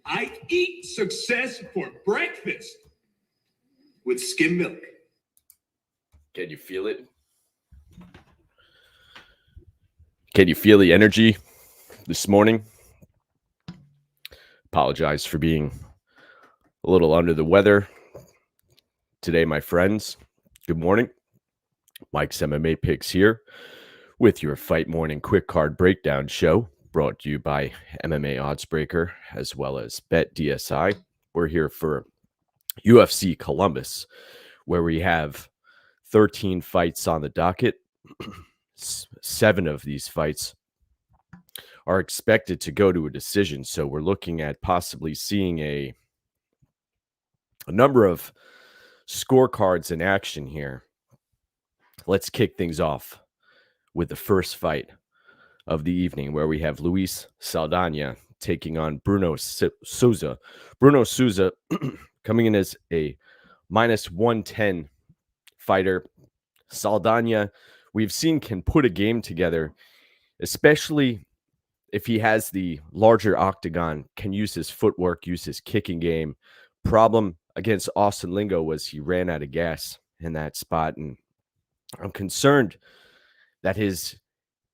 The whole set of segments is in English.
I eat success for breakfast with skim milk. Can you feel it? Can you feel the energy this morning? Apologize for being a little under the weather today, my friends. Good morning. MikesMMAPicks here with your Fight Morning Quick Card Breakdown show, brought to you by MMAOddsbreaker as well as BetDSI. We're here for UFC Columbus, where we have 13 fights on the docket. 7 of these fights are expected to go to a decision. So we're looking at possibly seeing a number of scorecards in action here. Let's kick things off with the first fight of the evening, where we have Luis Saldana taking on Bruno-Souza. Bruno-Souza coming in as a minus 110 fighter. Saldana, we've seen, can put a game together, especially if he has the larger octagon, can use his footwork, use his kicking game. Problem against Austin Lingo was he ran out of gas in that spot, and I'm concerned that his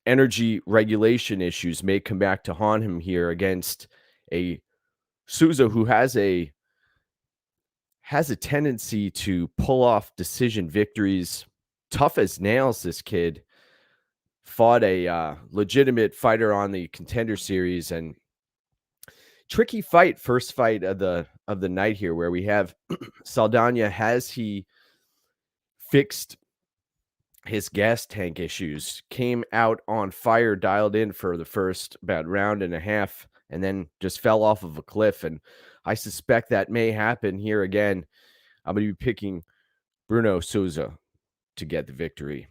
energy regulation issues may come back to haunt him here against a Souza who has a tendency to pull off decision victories. Tough as nails, this kid. Fought a legitimate fighter on the Contender Series, and tricky fight, first fight of the night here, where we have Saldana. Has he fixed his gas tank issues? Came out on fire, dialed in for the first about round and a half, and then just fell off of a cliff. And I suspect that may happen here again. I'm going to be picking Bruno-Souza to get the victory.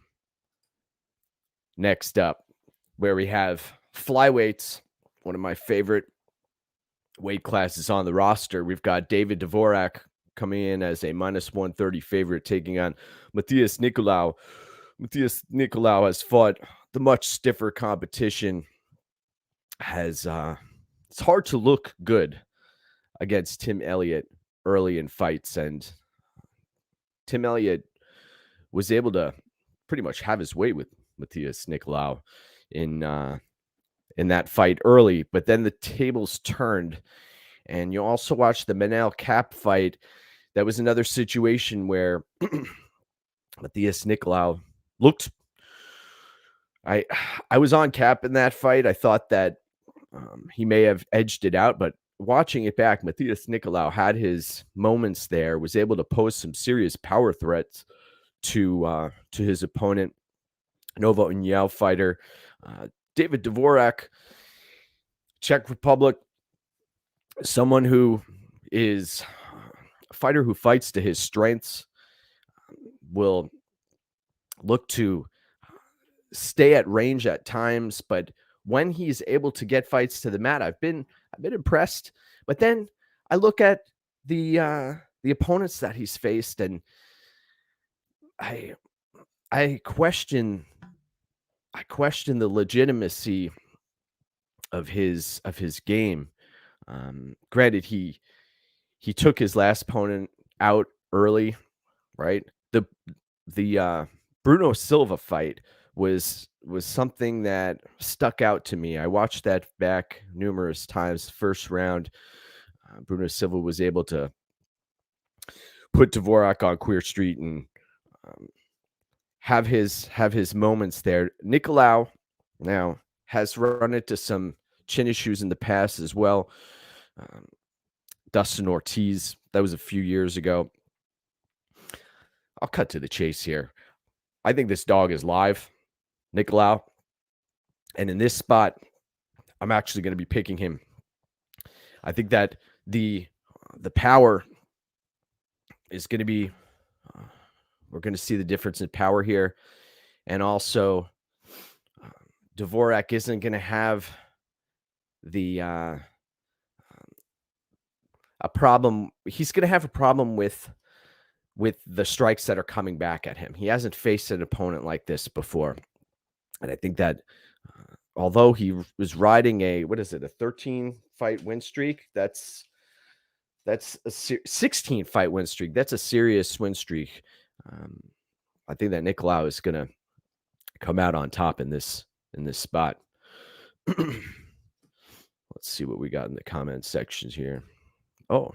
Next up, where we have flyweights, one of my favorite weight classes on the roster. We've got David Dvorak coming in as a minus 130 favorite, taking on Maia-Fiorot. Maia-Fiorot has fought the much stiffer competition. It's hard to look good against Tim Elliott early in fights, and Tim Elliott was able to pretty much have his way with Maia-Fiorot in that fight early, but then the tables turned. And you also watched the Manel Cap fight. That was another situation where Maia-Fiorot looked. I was on Cap in that fight. I thought that he may have edged it out, but watching it back, Maia-Fiorot had his moments there, was able to pose some serious power threats to his opponent, Nova União fighter. David Dvorak, Czech Republic, someone who is a fighter who fights to his strengths, will look to stay at range at times, but when he's able to get fights to the mat, I've been impressed. But then I look at the opponents that he's faced, and I question the legitimacy of his game. Granted, he took his last opponent out early, right? The Bruno Silva fight was something that stuck out to me. I watched that back numerous times. First round, Bruno Silva was able to put Dvorak on Queer Street and have his moments there. Nicolau now has run into some chin issues in the past as well. Dustin Ortiz, that was a few years ago. I'll cut to the chase here. I think this dog is live, Nicolau. And in this spot, I'm actually going to be picking him. I think that the power is going to be, we're going to see the difference in power here. And also, Dvorak isn't going to have a problem. He's going to have a problem with the strikes that are coming back at him. He hasn't faced an opponent like this before. And I think that although he was riding a 13 fight win streak, that's That's a 16 fight win streak. That's a serious win streak. I think that Nicolau is going to come out on top in this spot. Let's see what we got in the comment sections here. Oh,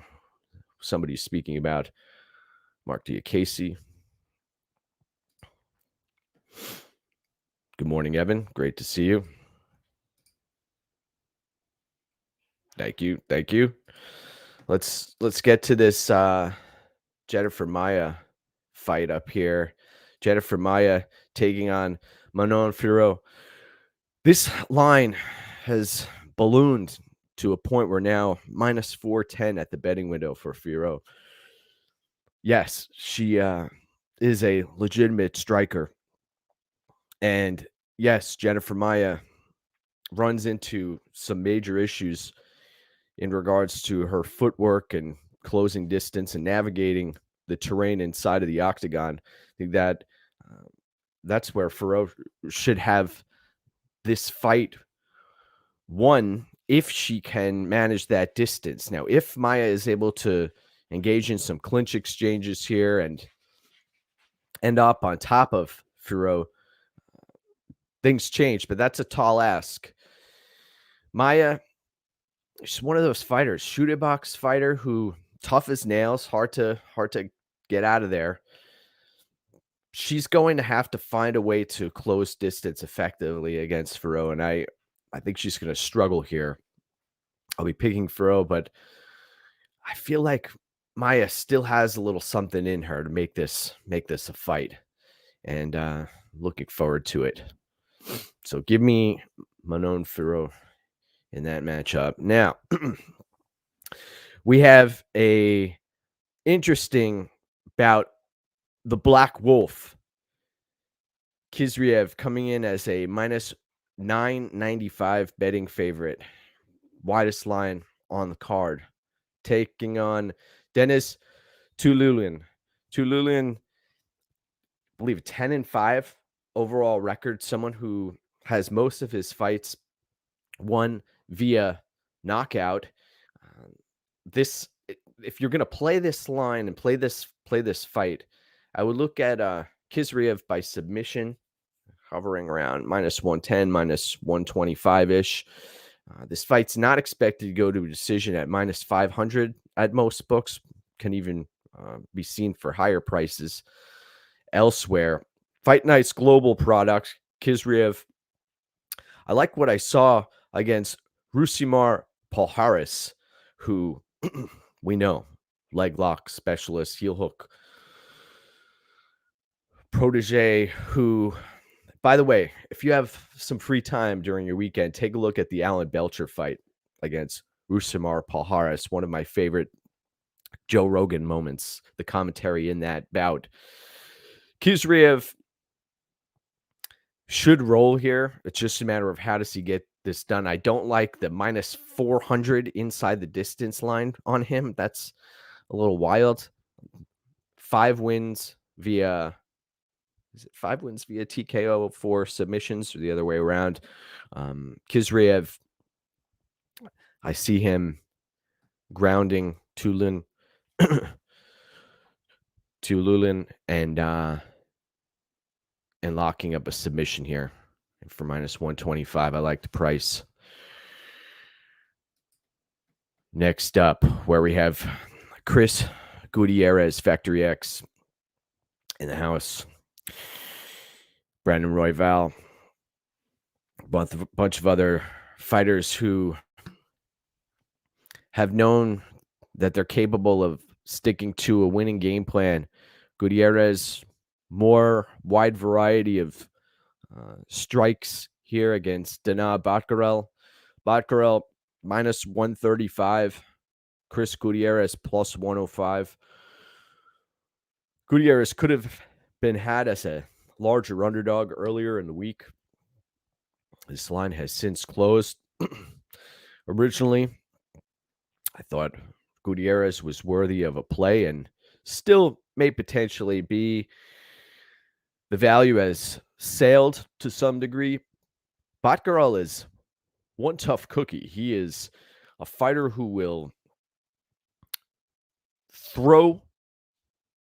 somebody's speaking about Mark Diakiese. Good morning, Evan. Great to see you. Thank you. Thank you. Let's get to this Jennifer Maia fight up here. Jennifer Maia taking on Maia-Fiorot. This line has ballooned to a point where now minus 410 at the betting window for Fiorot. Yes, she is a legitimate striker. And yes, Jennifer Maia runs into some major issues in regards to her footwork and closing distance and navigating the terrain inside of the octagon. I think that that's where Fiorot should have this fight won if she can manage that distance. Now, if Maia is able to engage in some clinch exchanges here and end up on top of Fiorot, things change, but that's a tall ask. Maia, she's one of those fighters, shooter box fighter who tough as nails, hard to get out of there. She's going to have to find a way to close distance effectively against Fiorot, and I think she's going to struggle here. I'll be picking Fiorot, but I feel like Maia still has a little something in her to make this a fight, and looking forward to it. So give me Maia-Fiorot in that matchup. Now, we have a interesting bout. The Black Wolf, Khizriev, coming in as a minus 995 betting favorite. Widest line on the card. Taking on Blaydes-Daukaus. Tiuliulin, I believe 10-5 overall record. Someone who has most of his fights won via knockout. This, if you're going to play this line and play this fight, I would look at Khizriev by submission, hovering around minus 110, minus 125-ish. This fight's not expected to go to a decision at minus 500 at most books. Can even be seen for higher prices elsewhere. Fight Night's global product, Khizriev. I like what I saw against Rousimar Palhares, who we know, leg lock specialist, heel hook protege, who, by the way, if you have some free time during your weekend, take a look at the Alan Belcher fight against Rousimar Palhares, one of my favorite Joe Rogan moments, the commentary in that bout. Khizriev should roll here. It's just a matter of how does he get this done. I don't like the minus 400 inside the distance line on him. That's a little wild. 5 wins via... Is it 5 wins via TKO, 4 submissions, or the other way around? Khizriev, I see him grounding Tiuliulin and locking up a submission here. And for minus 125, I like the price. Next up, where we have Chris Gutierrez, Factory X, in the house. Brandon Royval, a bunch of other fighters who have known that they're capable of sticking to a winning game plan. Gutierrez, more wide variety of strikes here against Dana Batgerel. Batgerel minus 135. Chris Gutierrez plus 105. Gutierrez could have been had as a larger underdog earlier in the week. This line has since closed. Originally, I thought Gutierrez was worthy of a play and still may potentially be. The value has sailed to some degree. Batgerel is one tough cookie. He is a fighter who will throw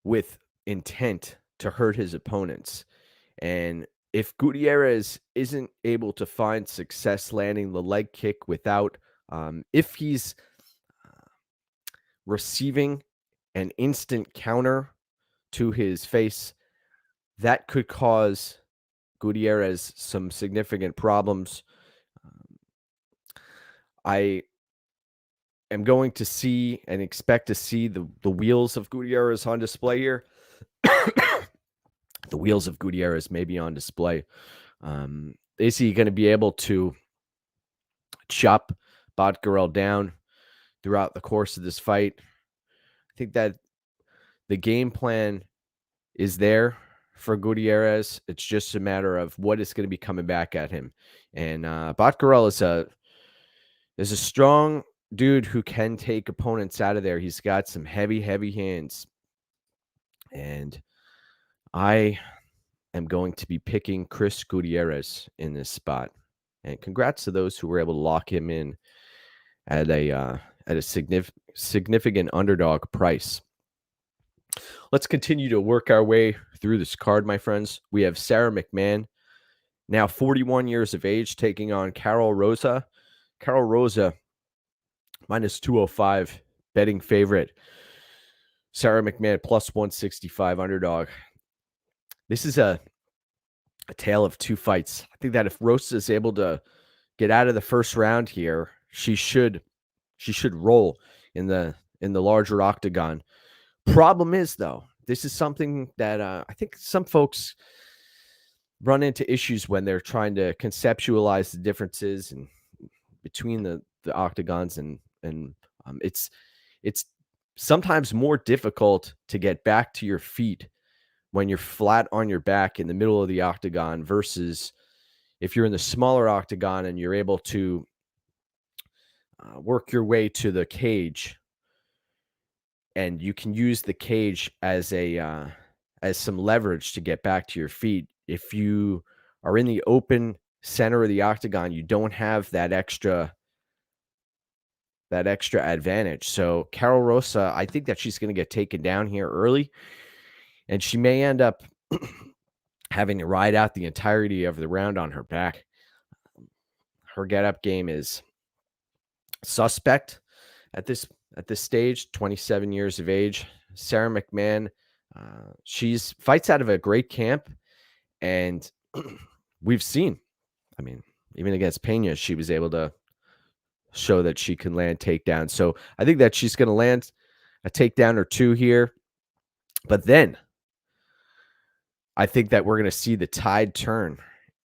with intent to hurt his opponents. And if Gutierrez isn't able to find success landing the leg kick without, if he's receiving an instant counter to his face, that could cause Gutierrez some significant problems. I am going to see and expect to see the wheels of Gutierrez on display here. The wheels of Gutierrez may be on display. Is he going to be able to chop Batgerel down throughout the course of this fight? I think that the game plan is there for Gutierrez. It's just a matter of what is going to be coming back at him. And Batgerel is a strong dude who can take opponents out of there. He's got some heavy hands. And I am going to be picking Chris Gutierrez in this spot. And congrats to those who were able to lock him in at a significant underdog price. Let's continue to work our way through this card, my friends. We have Sarah McMann, now 41 years of age, taking on Karol Rosa. Karol Rosa, minus 205, betting favorite. Sarah McMann, plus 165 underdog. This is a tale of two fights. I think that if Rosa is able to get out of the first round here, she should roll in the larger octagon. Problem is, though, this is something that I think some folks run into issues when they're trying to conceptualize the differences and between the octagons, and it's sometimes more difficult to get back to your feet when you're flat on your back in the middle of the octagon versus if you're in the smaller octagon and you're able to work your way to the cage, and you can use the cage as as some leverage to get back to your feet. If you are in the open center of the octagon, you don't have that extra advantage. So Karol Rosa, I think that she's going to get taken down here early, and she may end up having to ride out the entirety of the round on her back. Her get-up game is suspect at this stage. 27 years of age. Sarah McMann, she's fights out of a great camp, and we've seen, I mean, even against Pena, she was able to show that she can land takedowns. So I think that she's going to land a takedown or two here. But then I think that we're going to see the tide turn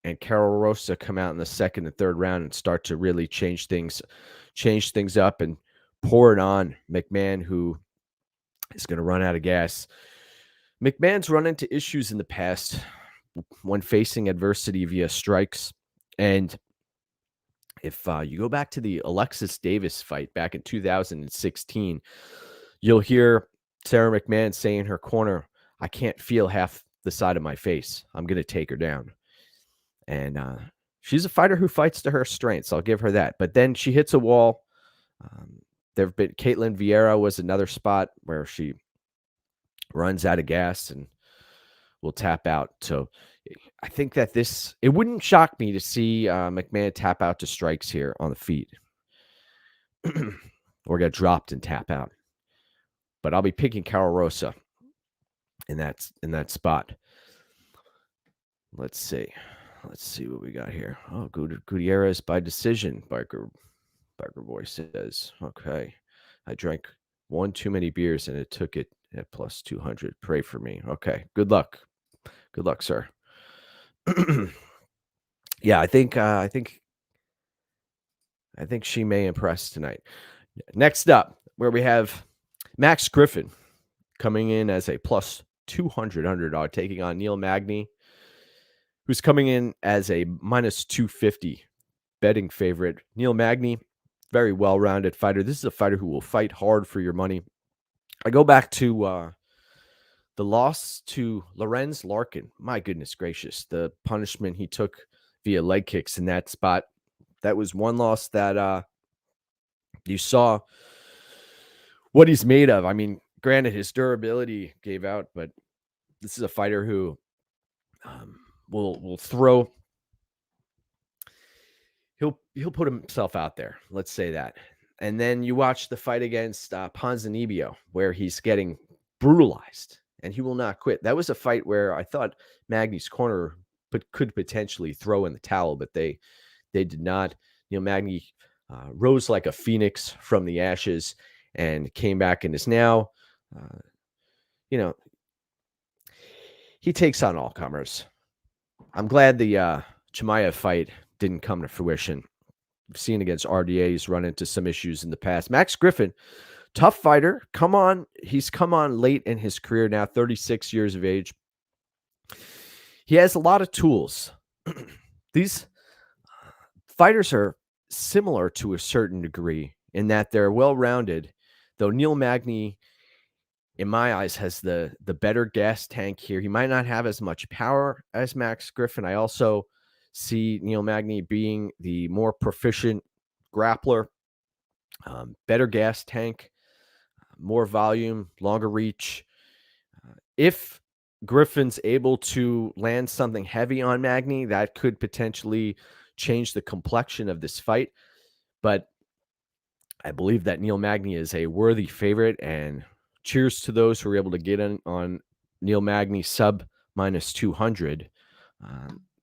and Karol Rosa come out in the second and third round and start to really change things up and pour it on McMann, who is going to run out of gas. McMann's run into issues in the past when facing adversity via strikes. And if you go back to the Alexis Davis fight back in 2016, you'll hear Sarah McMann say in her corner, "I can't feel half the side of my face. I'm going to take her down." And she's a fighter who fights to her strengths. I'll give her that. But then she hits a wall. There have been Caitlin Vieira was another spot where she runs out of gas and will tap out. So I think that it wouldn't shock me to see McMann tap out to strikes here on the feet or get dropped and tap out. But I'll be picking Karol Rosa in that spot. Let's see what we got here. Oh, Gutierrez by decision, Biker Boy says. Okay. I drank one too many beers and it took it at plus 200. Pray for me. Okay. Good luck. Good luck, sir. Yeah, I think she may impress tonight. Next up, where we have Magny-Griffin coming in as a plus 200 underdog, taking on Neil Magny, who's coming in as a minus 250 betting favorite. Neil Magny, very well-rounded fighter. This is a fighter who will fight hard for your money. I go back to the loss to Lorenz Larkin. My goodness gracious, the punishment he took via leg kicks in that spot. That was one loss that you saw what he's made of. I mean, Granted, his durability gave out, but this is a fighter who will throw. He'll put himself out there. Let's say that. And then you watch the fight against Ponzinibbio, where he's getting brutalized, and he will not quit. That was a fight where I thought Magny's corner could potentially throw in the towel, but they did not. Magny rose like a phoenix from the ashes and came back and is now, he takes on all comers. I'm glad the Chimaev fight didn't come to fruition. We've seen against RDA, he's run into some issues in the past. Max-Griffin, tough fighter. He's come on late in his career now, 36 years of age. He has a lot of tools. These fighters are similar to a certain degree in that they're well-rounded, though Neil Magny, in my eyes, has the better gas tank here. He might not have as much power as Max-Griffin. I also see Neil Magny being the more proficient grappler, better gas tank, more volume, longer reach. If Griffin's able to land something heavy on Magny, that could potentially change the complexion of this fight. But I believe that Neil Magny is a worthy favorite, and cheers to those who were able to get in on Neil Magny sub minus 200.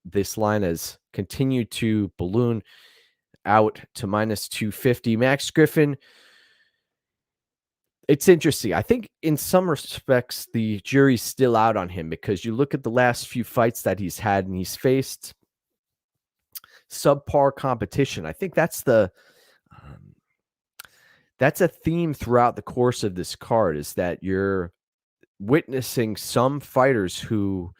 This line has continued to balloon out to minus 250. Max-Griffin, it's interesting. I think in some respects, the jury's still out on him because you look at the last few fights that he's had and he's faced subpar competition. I think that's a theme throughout the course of this card, is that you're witnessing some fighters who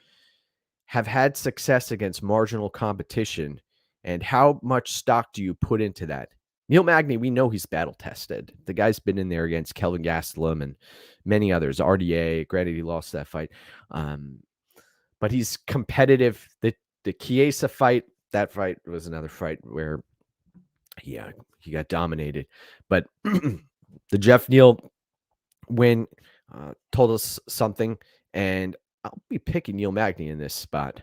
have had success against marginal competition, and how much stock do you put into that? Neil Magny, we know he's battle tested. The guy's been in there against Kelvin Gastelum and many others. RDA, granted he lost that fight, but he's competitive. The Chiesa fight, that fight was another fight where he got dominated. But the Jeff Neal win told us something, and I'll be picking Neil Magny in this spot.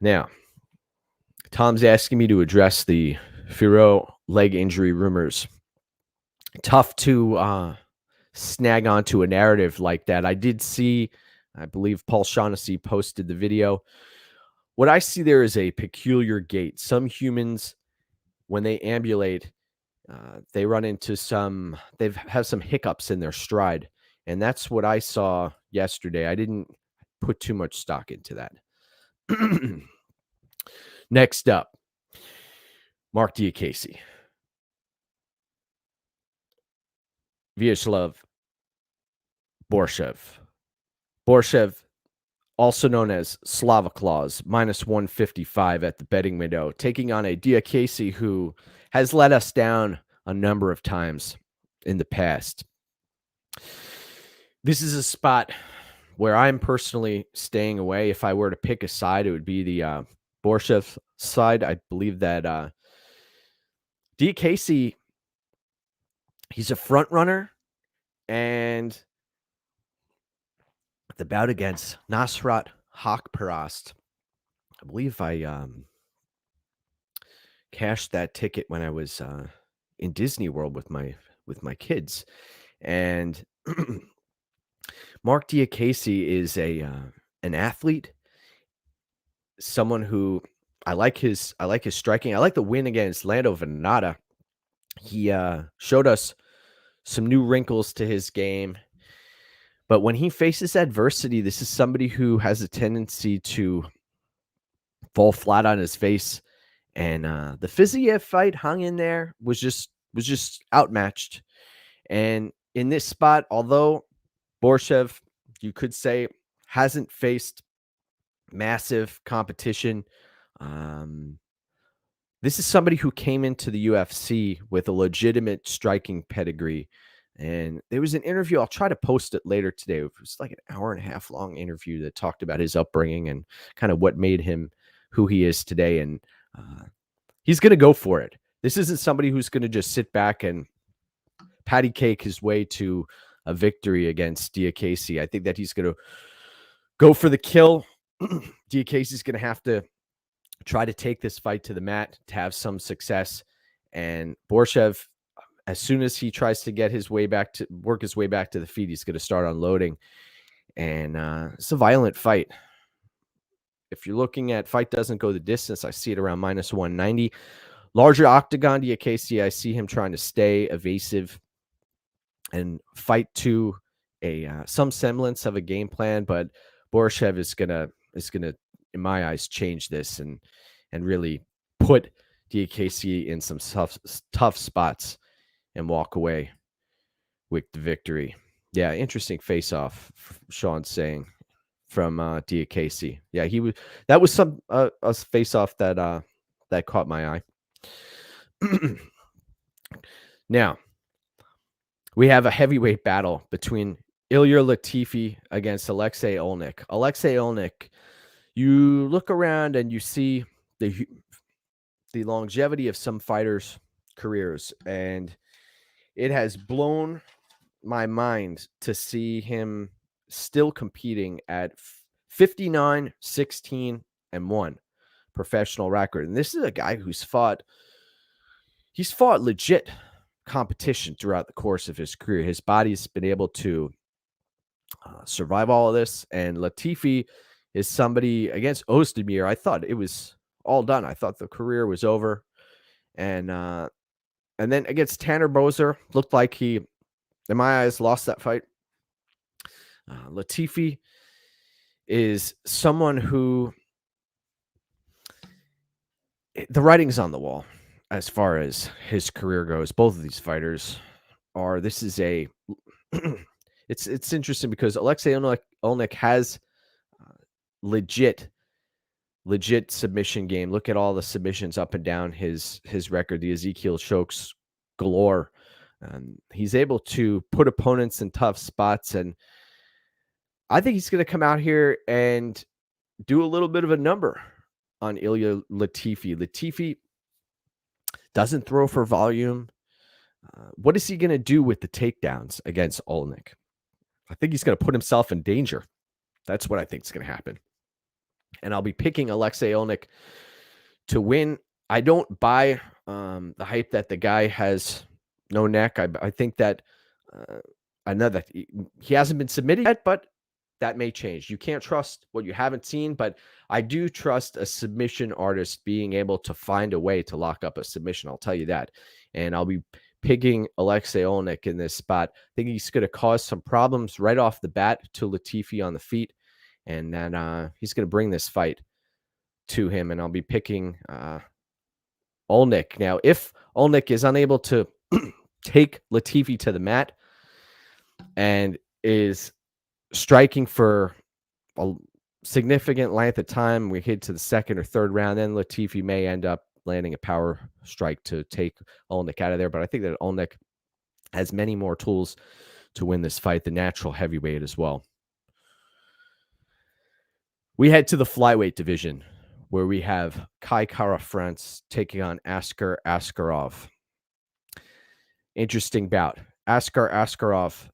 Now, Tom's asking me to address the Fiorot leg injury rumors. Tough to snag onto a narrative like that. I did see, I believe Paul Shaughnessy posted the video. What I see there is a peculiar gait. Some humans, when they ambulate, they run into they have some hiccups in their stride. And that's what I saw yesterday. I didn't put too much stock into that. Next up, Mark Diakiese. Khizriev-Tiuliulin. Borshchev, also known as Slava Claus, minus 155 at the betting window, taking on a Diakiese who has let us down a number of times in the past. This is a spot where I'm personally staying away. If I were to pick a side, it would be the Borshchev side. I believe that Diakiese, he's a front runner, and the bout against Nasrat Haqparast, I believe I cashed that ticket when I was in Disney World with my kids, and Mark Diakiese is an athlete, someone who I like his striking. I like the win against Lando Venata. He showed us some new wrinkles to his game. But when he faces adversity, this is somebody who has a tendency to fall flat on his face. And the Khizriev fight hung in there, was just outmatched. And in this spot, although Borshchev, you could say, hasn't faced massive competition, this is somebody who came into the UFC with a legitimate striking pedigree. And there was an interview, I'll try to post it later today. It was like an hour and a half long interview that talked about his upbringing and kind of what made him who he is today. And he's going to go for it. This isn't somebody who's going to just sit back and patty cake his way to a victory against Diakiese. I think that he's going to go for the kill. Diakiese is going to have to try to take this fight to the mat to have some success. And Borshchev, as soon as he tries to get his way back to work his way back to the feet, he's going to start unloading. And it's a violent fight. If you're looking at fight doesn't go the distance, I see it around minus 190. Larger octagon, Diakiese, I see him trying to stay evasive and fight to a some semblance of a game plan, but Borshchev is gonna in my eyes change this and really put Diakiese in some tough spots and walk away with the victory. Yeah, interesting face-off, Sean's saying, from Diakiese. Yeah, that was some a face-off that caught my eye. Now, we have a heavyweight battle between Ilir-Latifi against Alexei Oleinik. Alexei Oleinik, you look around and you see the longevity of some fighters' careers, and it has blown my mind to see him still competing at 59, 16, and 1 professional record. And this is a guy who's fought legit competition throughout the course of his career. His body's been able to survive all of this. And Latifi is somebody against Ozdemir. I thought it was all done. I thought the career was over. And then against Tanner Boser, looked like he, in my eyes, lost that fight. Latifi is someone who the writing's on the wall as far as his career goes. Both of these fighters are. This is a. It's interesting because Alexei Oleinik has legit submission game. Look at all the submissions up and down his record. The Ezekiel chokes galore. He's able to put opponents in tough spots, and I think he's going to come out here and do a little bit of a number on Ilir-Latifi. Latifi doesn't throw for volume. What is he going to do with the takedowns against Oleinik? I think he's going to put himself in danger. That's what I think is going to happen. And I'll be picking Alexei Oleinik to win. I don't buy the hype that the guy has no neck. I think that I know that he hasn't been submitted yet, but that may change. You can't trust what you haven't seen, but I do trust a submission artist being able to find a way to lock up a submission. I'll tell you that. And I'll be picking Alexei Oleinik in this spot. I think he's going to cause some problems right off the bat to Latifi on the feet. And then he's going to bring this fight to him. And I'll be picking Oleinik. Now, if Oleinik is unable to take Latifi to the mat and is striking for a significant length of time, we hit to the second or third round, then Latifi may end up landing a power strike to take Oleinik out of there. But I think that Oleinik has many more tools to win this fight, the natural heavyweight as well. We head to the flyweight division, where we have Kara-France taking on Askarov. Interesting bout. Askarov,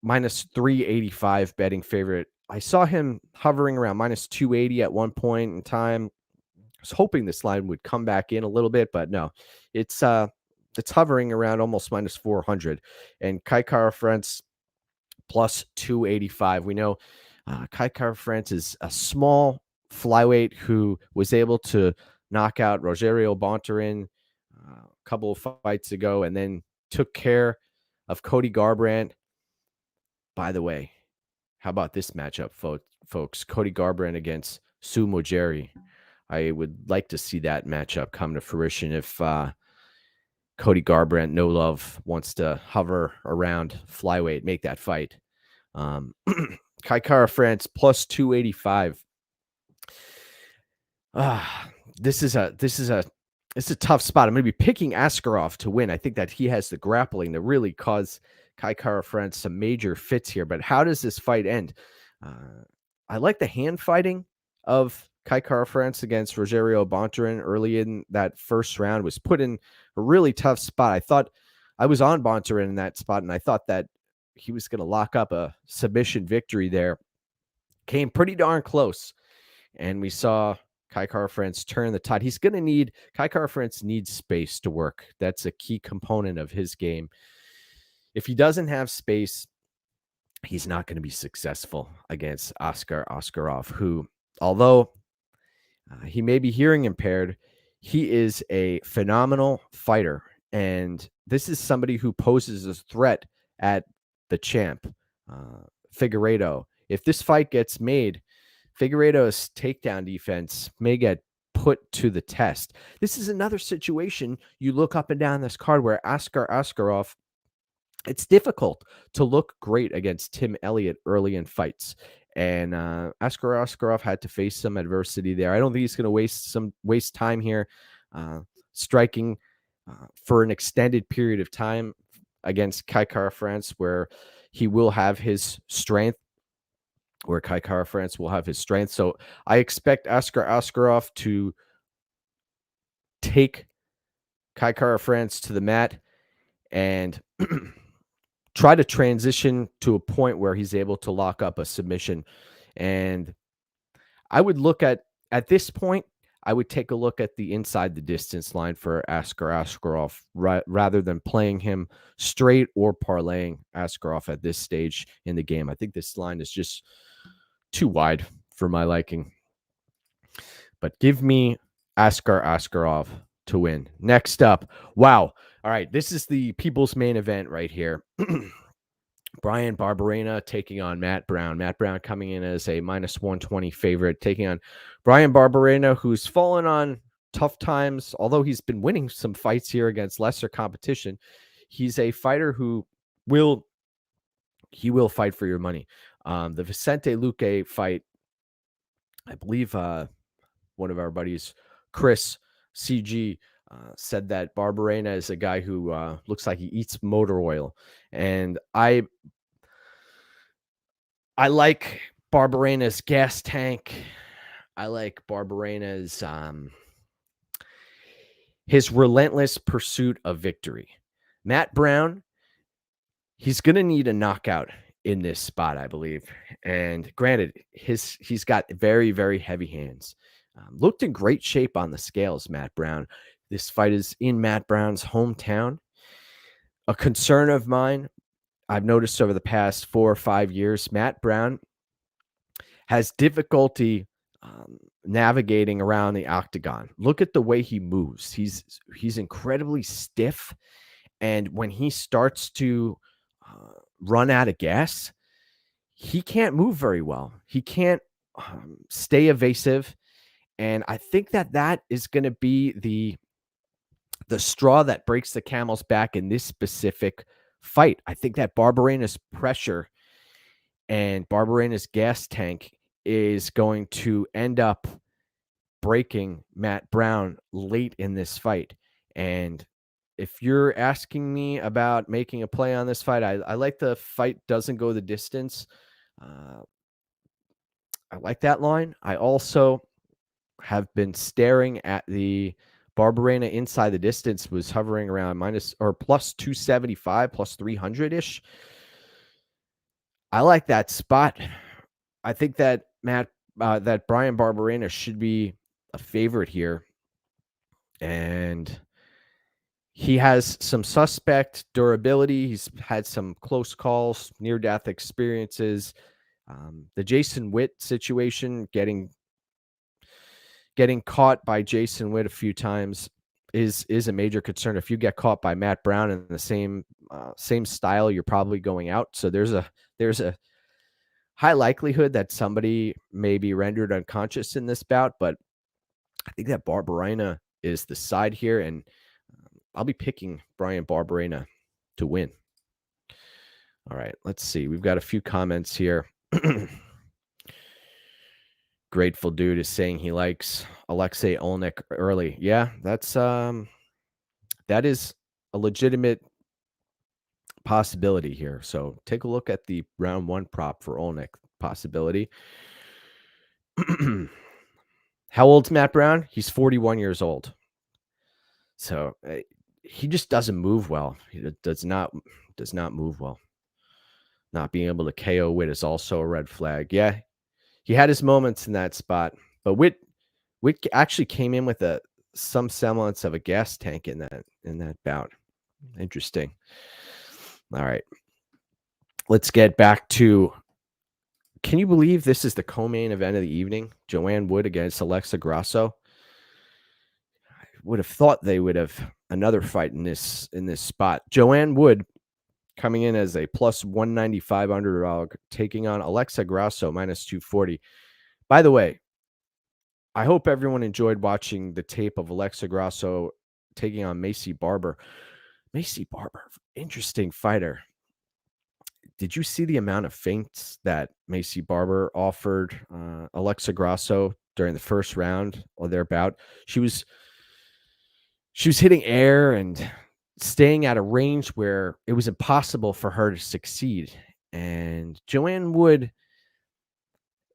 minus 385 betting favorite. I saw him hovering around minus 280 at one point in time. I was hoping this line would come back in a little bit, but no. It's hovering around almost minus 400. And Kara-France plus 285. We know Kara-France is a small flyweight who was able to knock out Rogerio Bontorin a couple of fights ago and then took care of Cody Garbrandt. By the way, how about this matchup, folks? Cody Garbrandt against Sue Mojeri. I would like to see that matchup come to fruition if Cody Garbrandt, no love, wants to hover around flyweight, make that fight. Kara-France plus 285. This is a tough spot. I'm going to be picking Askarov to win. I think that he has the grappling to really cause Kara-France some major fits here. But how does this fight end? I like the hand fighting of Kara-France against Rogerio Bontorin early in that first round. Was put in a really tough spot. I thought I was on Barberena in that spot, and I thought that he was going to lock up a submission victory there. Came pretty darn close, and we saw Kara-France turn the tide. He's going to need Kara-France needs space to work. That's a key component of his game. If he doesn't have space, he's not going to be successful against Askarov, who, although he may be hearing impaired, he is a phenomenal fighter. And this is somebody who poses a threat at the champ, Figueiredo. If this fight gets made, Figueiredo's takedown defense may get put to the test. This is another situation you look up and down this card where Askarov, it's difficult to look great against Tim Elliott early in fights. And Askarov had to face some adversity there. I don't think he's going to waste time here striking for an extended period of time against Kara-France, where he will have his strength, where Kara-France will have his strength. So I expect Askarov to take Kara-France to the mat and try to transition to a point where he's able to lock up a submission. And I would look at this point, I would take a look at the inside the distance line for Askarov rather than playing him straight or parlaying Askarov at this stage in the game. I think this line is just too wide for my liking. But give me Askarov to win. Next up, wow. All right, this is the people's main event right here. Brown-Barberena taking on Matt Brown. Matt Brown coming in as a -120 favorite, taking on Brown-Barberena, who's fallen on tough times. Although he's been winning some fights here against lesser competition, he's a fighter who will fight for your money. The Vicente Luque fight, I believe one of our buddies, Chris CG, said that Barberena is a guy who looks like he eats motor oil. And I like Barberena's gas tank. I like Barberena's his relentless pursuit of victory. Matt Brown, he's going to need a knockout in this spot, I believe. And granted, he's got very, very heavy hands. Looked in great shape on the scales, Matt Brown. This fight is in Matt Brown's hometown. A concern of mine, I've noticed over the past 4 or 5 years, Matt Brown has difficulty navigating around the octagon. Look at the way he moves. He's incredibly stiff. And when he starts to run out of gas, he can't move very well. He can't stay evasive. And I think that is going to be the straw that breaks the camel's back in this specific fight. I think that Barberena's pressure and Barberena's gas tank is going to end up breaking Matt Brown late in this fight. And if you're asking me about making a play on this fight, I like the fight doesn't go the distance. I like that line. I also have been staring at the Barberena inside the distance, was hovering around plus 275, plus 300-ish. I like that spot. I think that that Brown-Barberena should be a favorite here. And he has some suspect durability. He's had some close calls, near-death experiences. The Jason Witt situation, getting caught by Jason Witt a few times is a major concern. If you get caught by Matt Brown in the same style, you're probably going out. So there's a high likelihood that somebody may be rendered unconscious in this bout, but I think that Barberena is the side here, and I'll be picking Brown-Barberena to win. All right, let's see. We've got a few comments here. Grateful Dude is saying he likes Alexei Oleinik early. Yeah, that is a legitimate possibility here. So take a look at the round 1 prop for Oleinik possibility. How old's Matt Brown? He's 41 years old. So he just doesn't move well. He does not move well. Not being able to KO Witt is also a red flag. Yeah, he had his moments in that spot, but Witt actually came in with some semblance of a gas tank in that bout. Interesting. All right, let's get back to. Can you believe this is the co-main event of the evening? Joanne Wood against Alexa Grasso. I would have thought they would have another fight in this spot. Joanne Wood coming in as a plus 195 underdog, taking on Alexa Grasso minus 240. By the way, I hope everyone enjoyed watching the tape of Alexa Grasso taking on Maycee Barber. Maycee Barber, interesting fighter. Did you see the amount of feints that Maycee Barber offered Alexa Grasso during the first round of their bout? She was hitting air and staying at a range where it was impossible for her to succeed. And Joanne Wood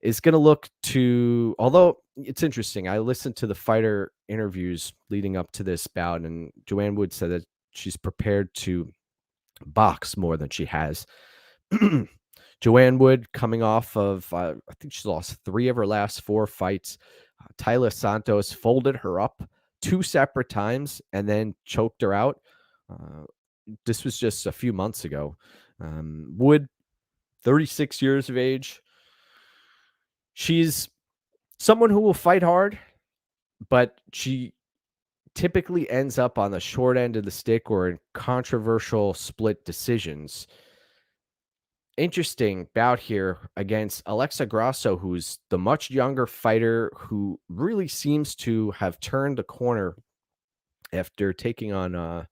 is going to look to, although it's interesting, I listened to the fighter interviews leading up to this bout, and Joanne Wood said that she's prepared to box more than she has. Joanne Wood coming off of, I think she lost 3 of her last 4 fights. Taila Santos folded her up 2 separate times and then choked her out. This was just a few months ago. Wood, 36 years of age. She's someone who will fight hard, but she typically ends up on the short end of the stick or in controversial split decisions. Interesting bout here against Alexa Grasso, who's the much younger fighter who really seems to have turned the corner after taking on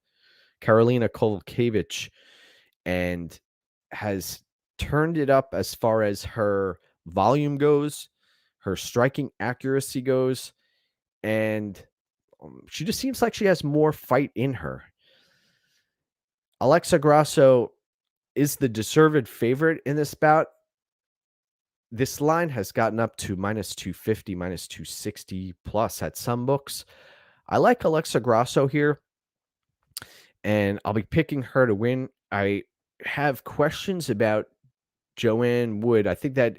Karolina Kowalkiewicz and has turned it up as far as her volume goes, her striking accuracy goes, and she just seems like she has more fight in her. Alexa Grasso is the deserved favorite in this bout. This line has gotten up to minus 250, minus 260 plus at some books. I like Alexa Grasso here, and I'll be picking her to win. I have questions about Joanne Wood. I think that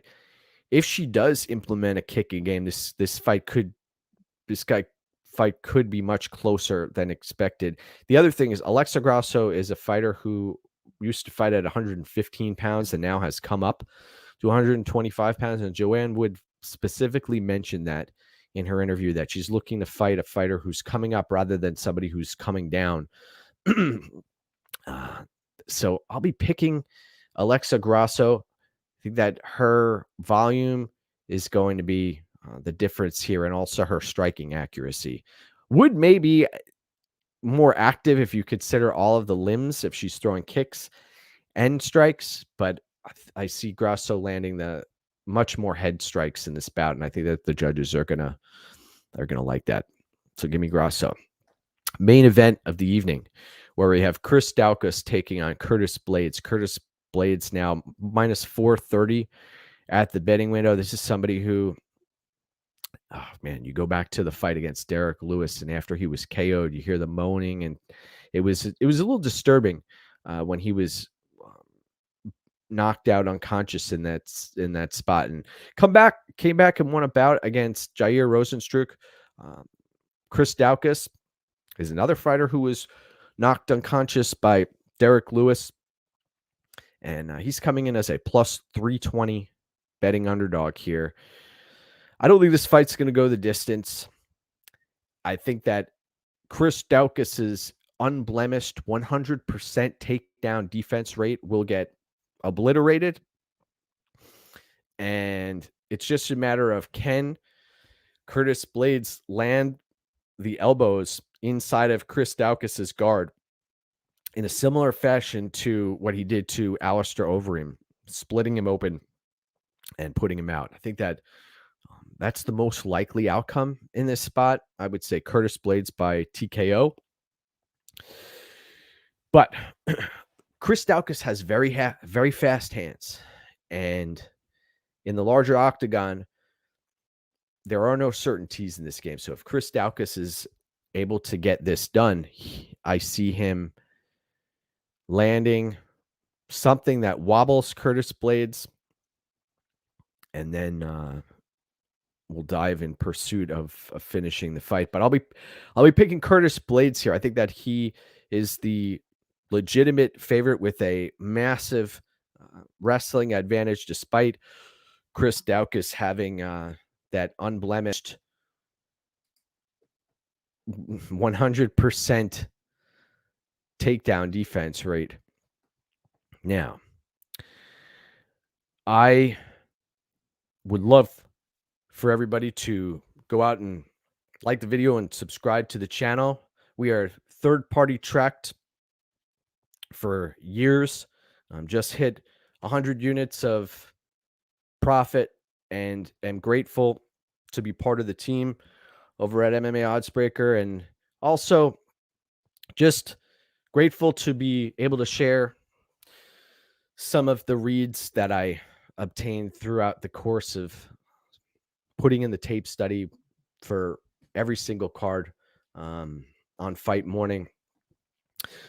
if she does implement a kicking game, this fight could be much closer than expected. The other thing is Alexa Grasso is a fighter who used to fight at 115 pounds and now has come up to 125 pounds. And Joanne Wood specifically mentioned that in her interview, that she's looking to fight a fighter who's coming up rather than somebody who's coming down. So I'll be picking Alexa Grasso. I think that her volume is going to be the difference here, and also her striking accuracy. Wood may be more active if you consider all of the limbs, if she's throwing kicks and strikes, but I see Grasso landing the much more head strikes in this bout, and I think that the judges are gonna like that. So give me Grasso. Main event of the evening, where we have Chris Daukaus taking on Curtis Blaydes. Curtis Blaydes now minus 430 at the betting window. This is somebody who, oh man, you go back to the fight against Derek Lewis, and after he was KO'd, you hear the moaning, and it was a little disturbing when he was knocked out unconscious in that spot, and came back and won a bout against Jair Rosenstruck. Chris Daukaus is another fighter who was knocked unconscious by Derek Lewis, and he's coming in as a plus 320 betting underdog here. I don't think this fight's going to go the distance. I think that Chris Daukaus's unblemished 100% takedown defense rate will get obliterated, and it's just a matter of, can Curtis Blaydes land the elbows inside of Chris Daukaus's guard in a similar fashion to what he did to Alistair Overeem, splitting him open and putting him out. I think that that's the most likely outcome in this spot. I would say Curtis Blaydes by TKO. But Chris Daukaus has very fast hands. And in the larger octagon, there are no certainties in this game. So if Chris Daukaus is able to get this done, I see him landing something that wobbles Curtis Blaydes, and then we'll dive in pursuit of finishing the fight. But I'll be picking Curtis Blaydes here. I think that he is the legitimate favorite with a massive wrestling advantage, despite Chris Daukaus having that unblemished 100% takedown defense rate. Now, I would love for everybody to go out and like the video and subscribe to the channel. We are third-party tracked for years. Just hit 100 units of profit and am grateful to be part of the team over at MMAOddsbreaker, and also just grateful to be able to share some of the reads that I obtained throughout the course of putting in the tape study for every single card on fight morning.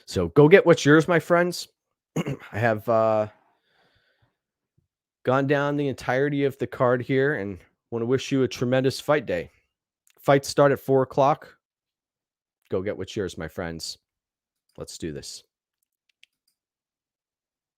So go get what's yours, my friends. I have gone down the entirety of the card here and want to wish you a tremendous fight day. Fights start at 4 o'clock. Go get what's yours, my friends. Let's do this.